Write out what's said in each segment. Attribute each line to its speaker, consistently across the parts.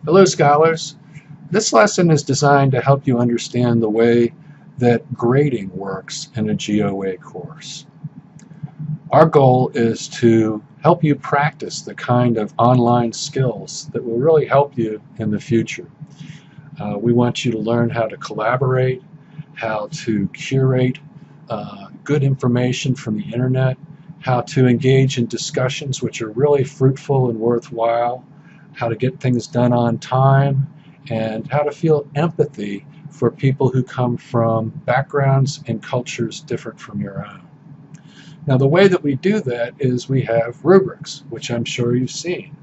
Speaker 1: Hello, scholars. This lesson is designed to help you understand the way that grading works in a GOA course. Our goal is to help you practice the kind of online skills that will really help you in the future. We want you to learn how to collaborate, how to curate good information from the internet, how to engage in discussions which are really fruitful and worthwhile, how to get things done on time, and how to feel empathy for people who come from backgrounds and cultures different from your own. Now, the way that we do that is we have rubrics, which I'm sure you've seen.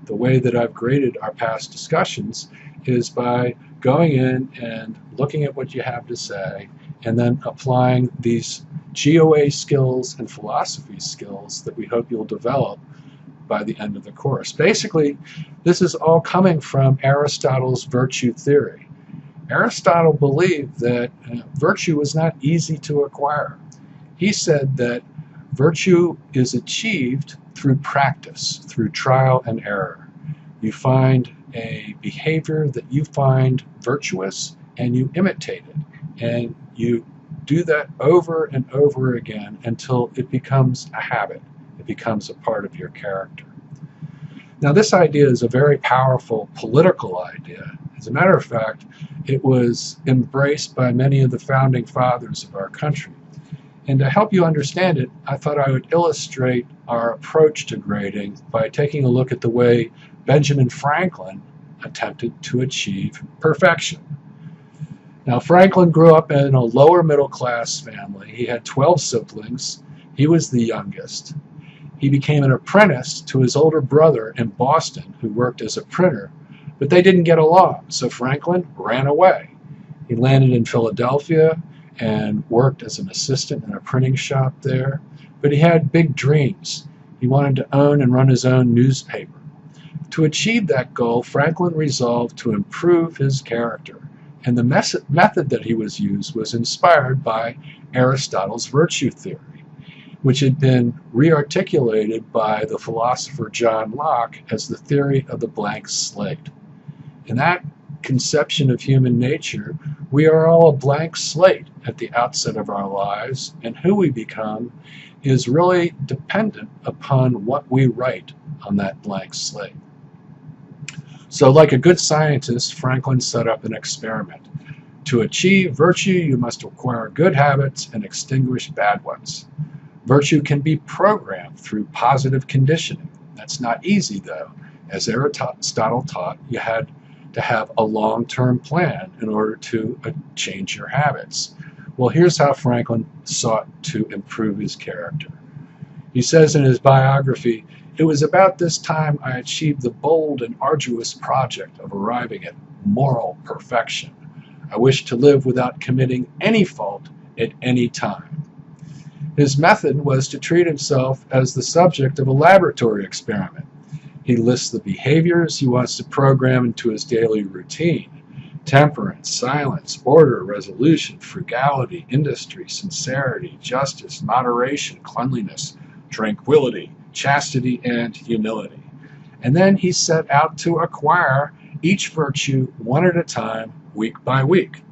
Speaker 1: The way that I've graded our past discussions is by going in and looking at what you have to say and then applying these GOA skills and philosophy skills that we hope you'll develop by the end of the course. Basically, this is all coming from Aristotle's virtue theory. Aristotle believed that virtue was not easy to acquire. He said that virtue is achieved through practice, through trial and error. You find a behavior that you find virtuous and you imitate it, and you do that over and over again until it becomes a habit. It becomes a part of your character. Now, this idea is a very powerful political idea. As a matter of fact, it was embraced by many of the founding fathers of our country. And to help you understand it, I thought I would illustrate our approach to grading by taking a look at the way Benjamin Franklin attempted to achieve perfection. Now, Franklin grew up in a lower middle class family. He had 12 siblings. He was the youngest. He became an apprentice to his older brother in Boston, who worked as a printer, but they didn't get along, so Franklin ran away. He landed in Philadelphia and worked as an assistant in a printing shop there, but he had big dreams. He wanted to own and run his own newspaper. To achieve that goal, Franklin resolved to improve his character, and the method that he used was inspired by Aristotle's virtue theory, which had been rearticulated by the philosopher John Locke as the theory of the blank slate. In that conception of human nature, we are all a blank slate at the outset of our lives, and who we become is really dependent upon what we write on that blank slate. So, like a good scientist, Franklin set up an experiment. To achieve virtue, you must acquire good habits and extinguish bad ones. Virtue can be programmed through positive conditioning. That's not easy, though. As Aristotle taught, you had to have a long-term plan in order to change your habits. Well, here's how Franklin sought to improve his character. He says in his biography, "It was about this time I achieved the bold and arduous project of arriving at moral perfection. I wished to live without committing any fault at any time." His method was to treat himself as the subject of a laboratory experiment. He lists the behaviors he wants to program into his daily routine: temperance, silence, order, resolution, frugality, industry, sincerity, justice, moderation, cleanliness, tranquility, chastity, and humility. And then he set out to acquire each virtue one at a time, week by week.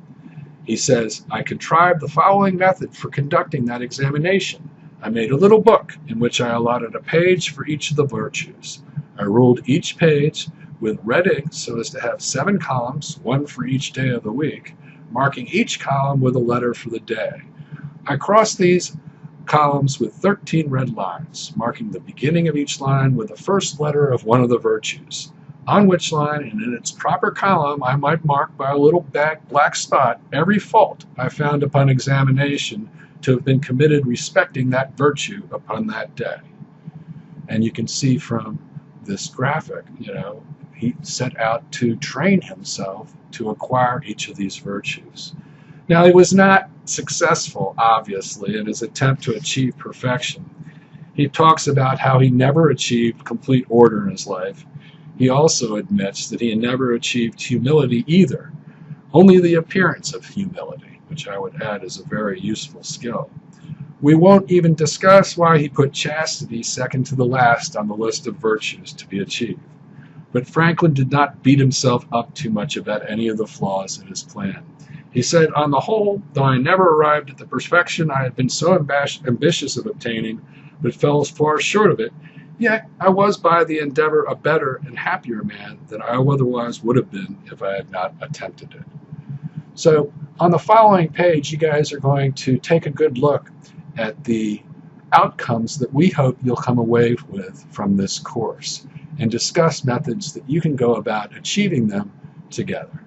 Speaker 1: He says, "I contrived the following method for conducting that examination. I made a little book in which I allotted a page for each of the virtues. I ruled each page with red ink so as to have 7 columns, one for each day of the week, marking each column with a letter for the day. I crossed these columns with 13 red lines, marking the beginning of each line with the first letter of one of the virtues, on which line and in its proper column I might mark by a little black spot every fault I found upon examination to have been committed respecting that virtue upon that day." And you can see from this graphic, he set out to train himself to acquire each of these virtues. Now, he was not successful, obviously, in his attempt to achieve perfection. He talks about how he never achieved complete order in his life. He also admits that he never achieved humility either, only the appearance of humility, which I would add is a very useful skill. We won't even discuss why he put chastity second to the last on the list of virtues to be achieved. But Franklin did not beat himself up too much about any of the flaws in his plan. He said, "On the whole, though I never arrived at the perfection I had been so ambitious of obtaining, but fell far short of it, yet I was by the endeavor a better and happier man than I otherwise would have been if I had not attempted it." So on the following page, you guys are going to take a good look at the outcomes that we hope you'll come away with from this course and discuss methods that you can go about achieving them together.